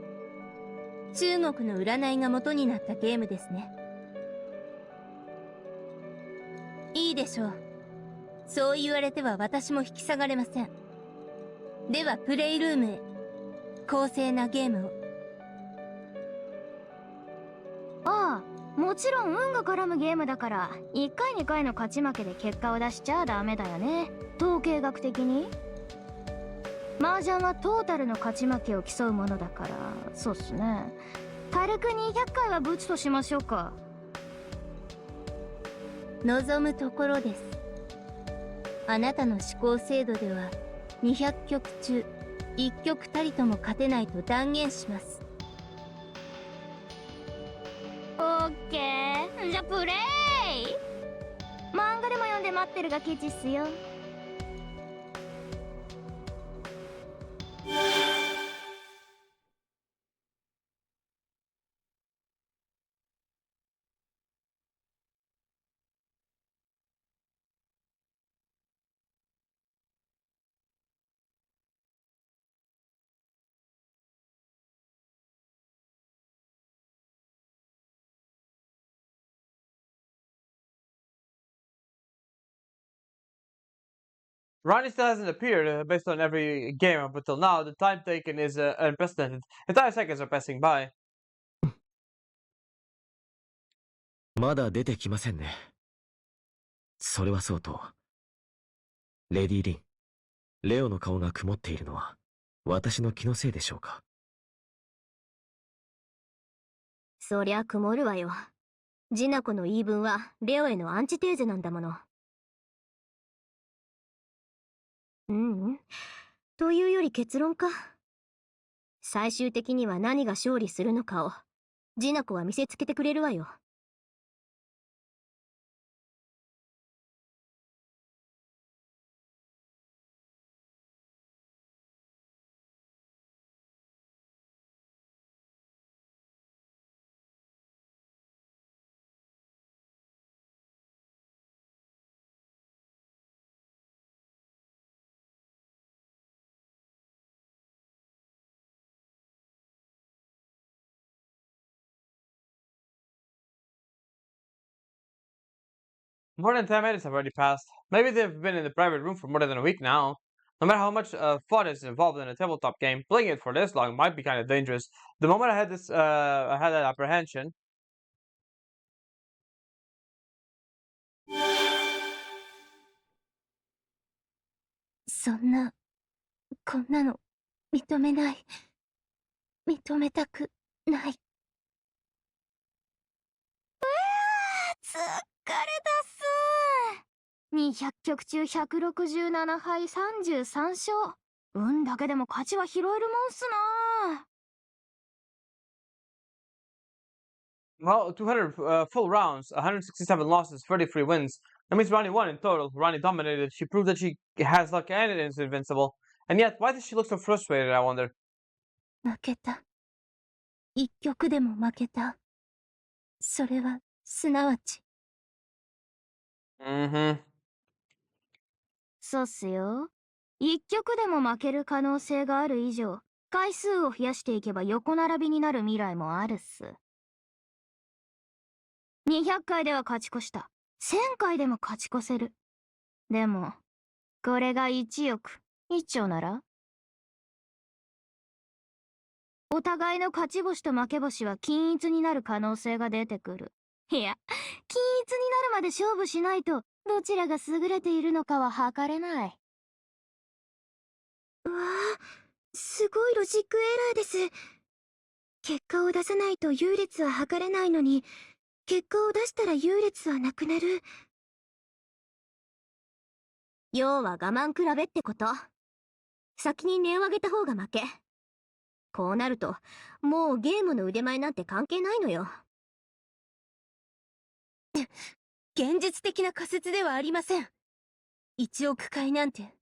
中国の占いが元になったゲームですね。いいでしょう。そう言われては私も引き下がれません。ではプレイルームへ。公正なゲームを。
ああ、もちろん運が絡むゲームだから1回2回の勝ち負けで結果を出しちゃダメだよね、統計学的に。麻雀はトータルの勝ち負けを競うものだから、そうっすね、軽く200回はブツとしましょうか。
望むところです。あなたの思考制度では200局中1局たりとも勝てないと断言します。
オッケー、じゃあプレイ。漫画でも読んで待ってるがケチっすよ。
Rani still hasn't appeared based on every game up until now. The time taken is unprecedented. Entire seconds are passing by.
まだ出てきませんね。それはそうと、レディ・リン、レオの顔が曇っているのは私の気のせいでしょうか。
そりゃ曇るわよ。ジナコの言い分はレオへのアンチテーゼなんだもの。というより結論か。最終的には何が勝利するのかをジナコは見せつけてくれるわよ。
More than 10 minutes have already passed. Maybe they've been in the private room for more than a week now. No matter how much fun is involved in a tabletop game, playing it for this long might be kind of dangerous. The moment I had I had that apprehension.
そんな、こんなの認めない。認めたくない。
疲れたっす。200局中167敗33勝。運だけでも勝ちは拾えるもんすな。
Well, 200 full rounds, 167 losses, 33 wins. That means Rani won in total. Rani dominated. She proved that she has luck and is invincible. And yet, why does she look so frustrated, I wonder?
負けた。一局でも負けた。それは、すなわち。
そうっすよ。一局でも負ける可能性がある以上、回数を増やしていけば横並びになる未来もあるっす。200回では勝ち越した。1000回でも勝ち越せる。でも、これが1億、1兆ならお互いの勝ち星と負け星は均一になる可能性が出てくる。いや、均一になるまで勝負しないと、どちらが優れているのかは測れない。
わあ、すごいロジックエラーです。結果を出さないと優劣は測れないのに、結果を出したら優劣はなくなる。要は我慢比べってこと。先に値を上げた方が負け。こうなると、もうゲームの腕前なんて関係ないのよ。現実的な仮説ではありません。1億回なんて、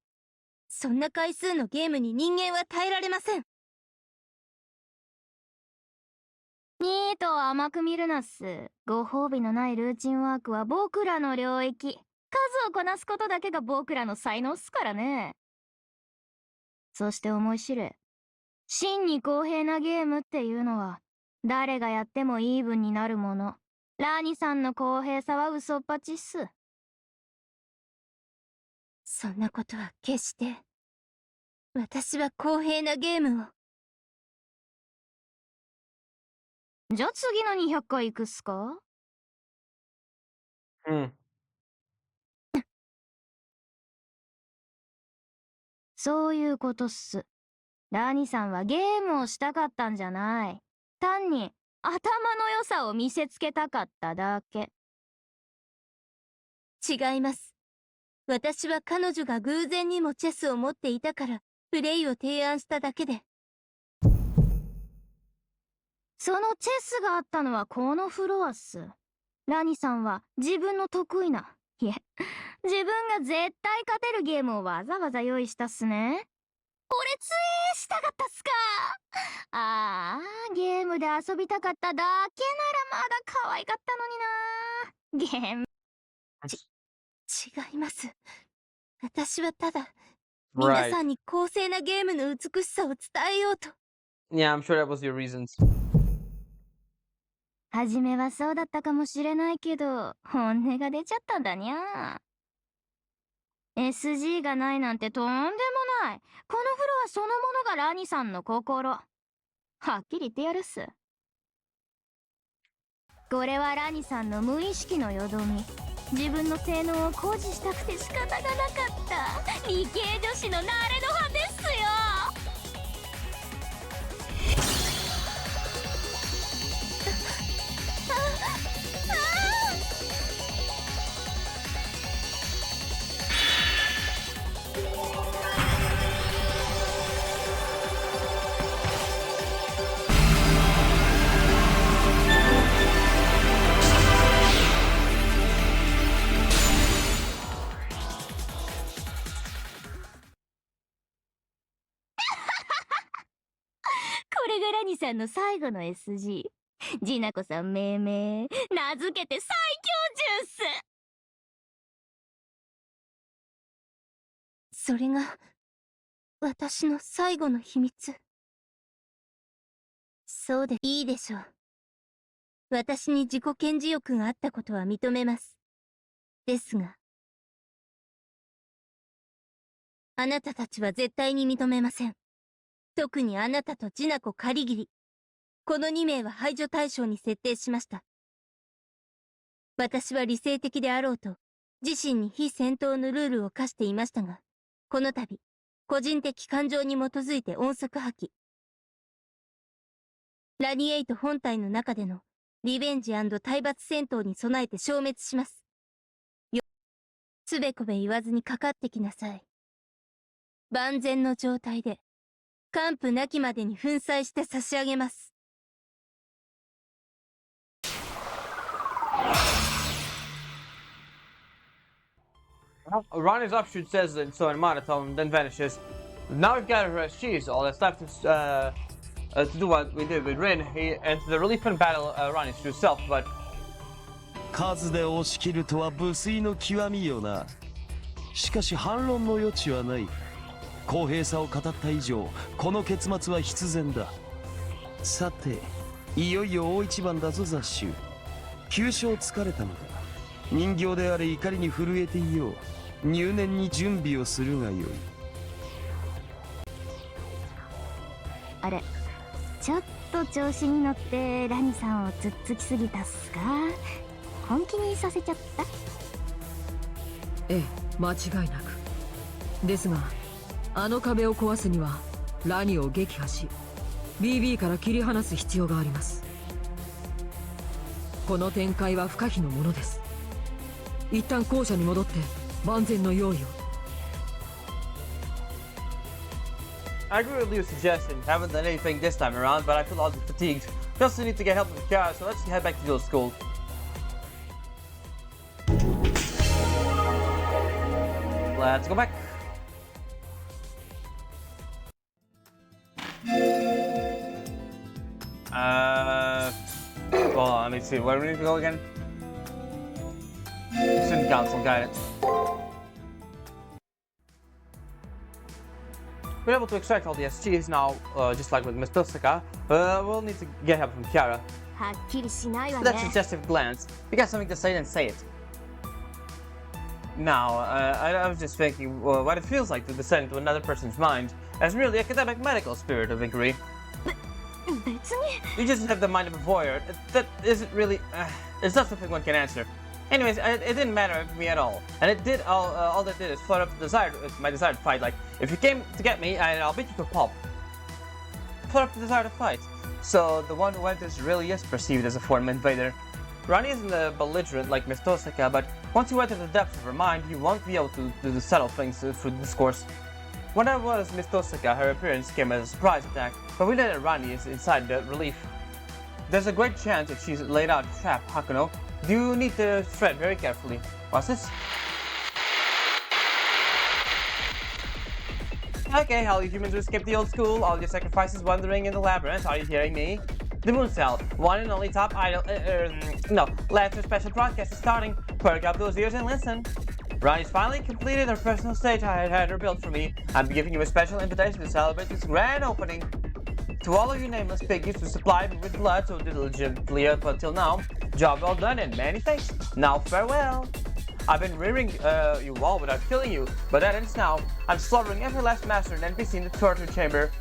そんな回数のゲームに人間は耐えられません。
ニートを甘く見るなっす。ご褒美のないルーチンワークは僕らの領域。数をこなすことだけが僕らの才能っすからね。そして思い知れ。真に公平なゲームっていうのは、誰がやってもイーブンになるもの。ラニさんの公平さは嘘っぱちっす。
そんなことは決して。私は公平なゲームを。
じゃあ次の200回行くっすか？
うん。
そういうことっす。ラニさんはゲームをしたかったんじゃない。単に頭の良さを見せつけたかっただけ。
違います。私は彼女が偶然にもチェスを持っていたからプレイを提案しただけで。
そのチェスがあったのはこのフロアっす。ラニさんは自分の得意な、いえ、自分が絶対勝てるゲームをわざわざ用意したっすね。俺つえしたかったっすか。ああ、ゲームで遊びたかっただけならまだ可愛かったのにな。ゲーム。
違います。私はただ、皆さんに公正なゲームの美しさを伝えようと。
Yeah, I'm sure that was your reasons.
初めはそうだったかもしれないけど、本音が出ちゃったんだにゃ。SG がないなんてとんでもない。このフロアそのものがラニさんの心。はっきり言ってやるっす。これはラニさんの無意識のよどみ。自分の性能を誇示したくて仕方がなかった理系女子の慣れの葉ですよ。これがラニさんの最後の SG。ジナコさん命名、名付けて最強ジュース。
それが、私の最後の秘密。そうでいいでしょう。私に自己顕示欲があったことは認めます。ですが、あなたたちは絶対に認めません。特にあなたとジナコカリギリ。この2名は排除対象に設定しました。私は理性的であろうと、自身に非戦闘のルールを課していましたが、この度、個人的感情に基づいて音速破棄。ラニエイト本体の中でのリベンジ&体罰戦闘に備えて消滅します。つべこべ言わずにかかってきなさい。万全の状態で、完膚なきまでに粉砕して差し上げます。
Rani's offshoot says it so in monotone, then vanishes. Now we've got her SGs. All that's left is to do what we did with Rin. He entered the relief and battle Rani's true self, but
数で押し切るとは無粋の極みよな。しかし反論の余地はない。公平さを語った以上、この結末は必然だ。さて、いよいよ大一番だぞ雑種。急所疲れたのだ。人形であれ怒りに震えていよう。入念に準備をするがよい。
あれ、ちょっと調子に乗ってラニさんをつっつきすぎたっすか？本気にさせちゃった？
ええ、間違いなく。ですが、あの壁を壊すにはラニを撃破し BB から切り離す必要があります。この展開は不可避のものです。一旦校舎に戻って万全の用意を。
I agree with Liu's suggestion. Haven't done anything this time around, but I feel oddly fatigued. We also need to get help from Kiara, so let's head back to Gil's school. Let's go back. Well, let me see. Where do we need to go again? Student Council, got it. We're able to extract all the SGs now, just like with Miss Tosaka. We'll need to get help from Kiara.
はっきりしないわ
That
ね。
suggestive glance. You got something to say, then say it. Now, I was just thinking what it feels like to descend into another person's mind as merely academic medical spirit of inquiry.
別に。
You just have the mind of a voyeur. That isn't really... it's not something one can answer. Anyways, it didn't matter to me at all. And it did all that did is flood up my desire to fight. Like, if you came to get me, I'll beat you to a pulp. Flood up the desire to fight. So, the one who enters really is perceived as a foreign invader. Rani isn't belligerent like Miss Tosaka, but once you enter the depths of her mind, you won't be able to settle things through discourse. When I was Miss Tosaka, her appearance came as a surprise attack, but we know that Rani is inside the relief. There's a great chance that she's laid out a trap, Hakuno. You need to tread very carefully. What's this? Okay, all you humans who escaped the old school, all your sacrifices wandering in the labyrinth, are you hearing me? The Moon Cell, one and only top idol, Lancer special broadcast is starting. Perk up those ears and listen. Rani's finally completed her personal stage I had her built for me. I'm giving you a special invitation to celebrate this grand opening. To all of you nameless piggies who supplied me with blood so diligently up until now, job well done and many thanks. Now farewell. I've been rearing you all without killing you, but that ends now. I'm slaughtering every last master and NPC in the torture chamber.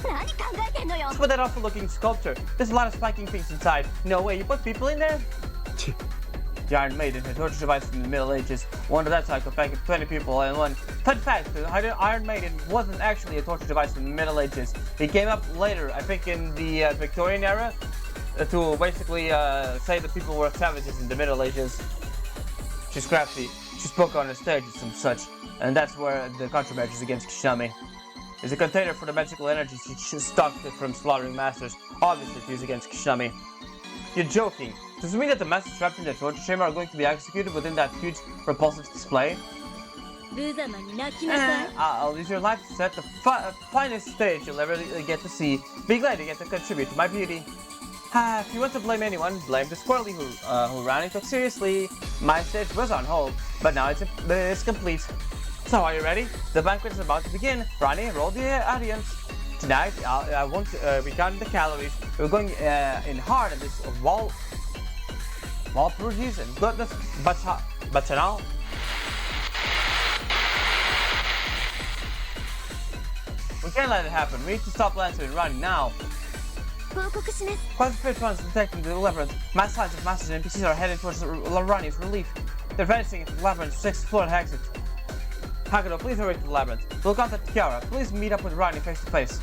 何考えてんのよ。
What's with that awful looking sculpture? There's a lot of spiking things inside. No way, you put people in there? The Iron Maiden, a torture device from the Middle Ages. One of that type affected 20 people in one. Fun fact, the Iron Maiden wasn't actually a torture device from the Middle Ages. It came up later, I think in the Victorian era, to basically say that people were savages in the Middle Ages. She's crafty. She spoke on the stage and some such, and that's where the countermeasures against Kishami. Is a container for the magical energy she stocked it from slaughtering masters, obviously to use against Kishami. You're joking. Does it mean that the masters trapped in the torture chamber are going to be executed within that huge repulsive display?
無様に泣きなさい。
I'll use your life to set the finest stage you'll ever get to see. Be glad you get to contribute to my beauty. If you want to blame anyone, blame the squirrely who Rani took seriously. My stage was on hold, but now it's complete. So are you ready? The banquet is about to begin. Rani, roll the audience. Tonight, I won't be counting the calories. We're going in hard at this wall produce and gluttonous bacchanal. We can't let it happen. We need to stop Lancer and Rani now.
報告します。
Quite a few ones detecting the labyrinth. Mass lines of masters and NPCs are heading towards Rani's relief. They're vanishing into the labyrinth's 6th floor exit. Hakuno, please hurry to the labyrinth. We'll contact Kiara. Please meet up with Rani face to face.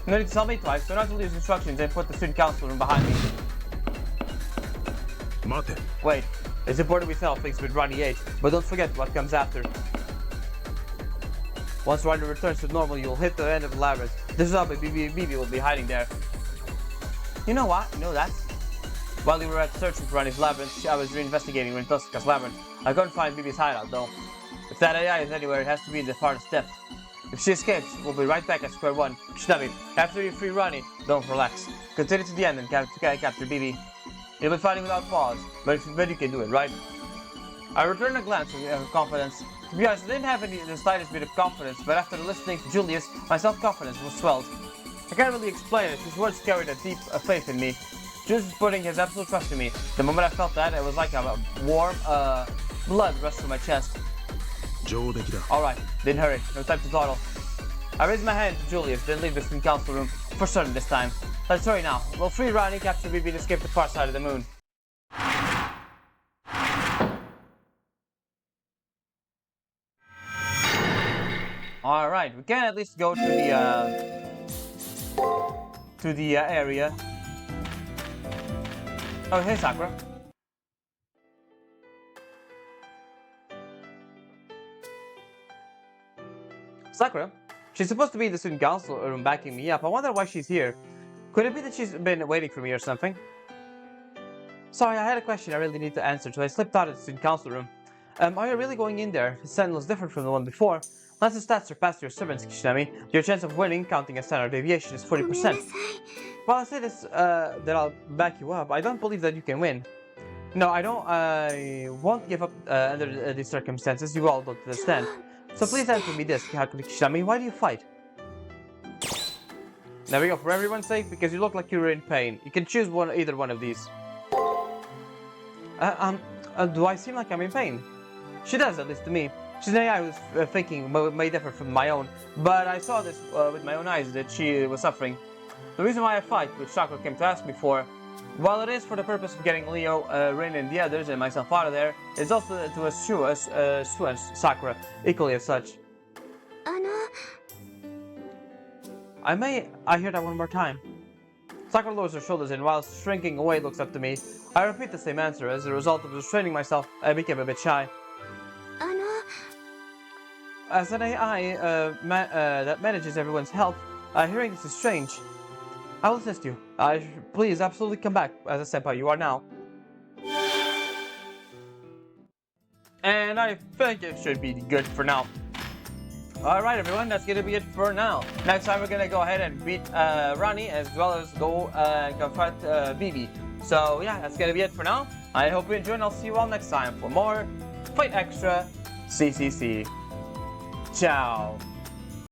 No need to tell me twice. Do not lose instructions and put the student council room behind me. Wait, it's important we settle things with Rani 8, but don't forget what comes after. Once Rani returns to normal, you'll hit the end of the labyrinth. The zombie BB will be hiding there. You know what? You know that? While we were at searching for Rani's labyrinth, I was reinvestigating Rintosaka's labyrinth. I couldn't find BB's hideout though. If that AI is anywhere, it has to be in the farthest depth. If she escapes, we'll be right back at square one. Shinabi, after you free Rani, don't relax. Continue to the end and capture BB. You'll be fighting without pause, but you can do it, right? I returned a glance of confidence. To be honest, I didn't have the slightest bit of confidence, but after listening to Julius, my self-confidence was swelled. I can't really explain it, his words carried a deep faith in me. Julius was putting his absolute trust in me. The moment I felt that, it was like a warm blood rushed through my chest. Alright, then hurry. No time to dawdle. I raise my hand to Julius, then leave the student council room. For certain this time. Let's hurry now. We'll free Rani, capture BB, and escape the far side of the moon. Alright, we can at least go to the area. Oh, hey Sakura. Sakura? She's supposed to be in the student council room backing me up. I wonder why she's here. Could it be that she's been waiting for me or something? Sorry, I had a question I really need to answer, so I slipped out of the student council room. Are you really going in there? His sentinel is different from the one before. Unless the stats surpass your servants, Kishinami, your chance of winning, counting a standard deviation, is 40%. While I say this, that I'll back you up, I don't believe that you can win. No, I won't give up under these circumstances. You all don't understand. So please answer me this, Kishinami. Why do you fight? There we go, for everyone's sake, because you look like you're in pain. You can choose either one of these. Do I seem like I'm in pain? She does, at least to me. She's an AI whose thinking may differ from my own, but I saw this with my own eyes that she was suffering. The reason why I fight, which Sakura came to ask me for, while it is for the purpose of getting Leo, Rin and the others and myself out of there, is also to assure Sakura, equally as such. I hear that one more time. Sakura lowers her shoulders and while shrinking away looks up to me. I repeat the same answer. As a result of restraining myself, I became a bit shy. As an AI that manages everyone's health, hearing this is strange. I will assist you. Please absolutely come back as a senpai you are now. And I think it should be good for now. Alright everyone, that's gonna be it for now. Next time we're gonna go ahead and beat Rani as well as go and confront BB. So yeah, that's gonna be it for now. I hope you enjoyed and I'll see you all next time for more Fight Extra CCC. Ciao.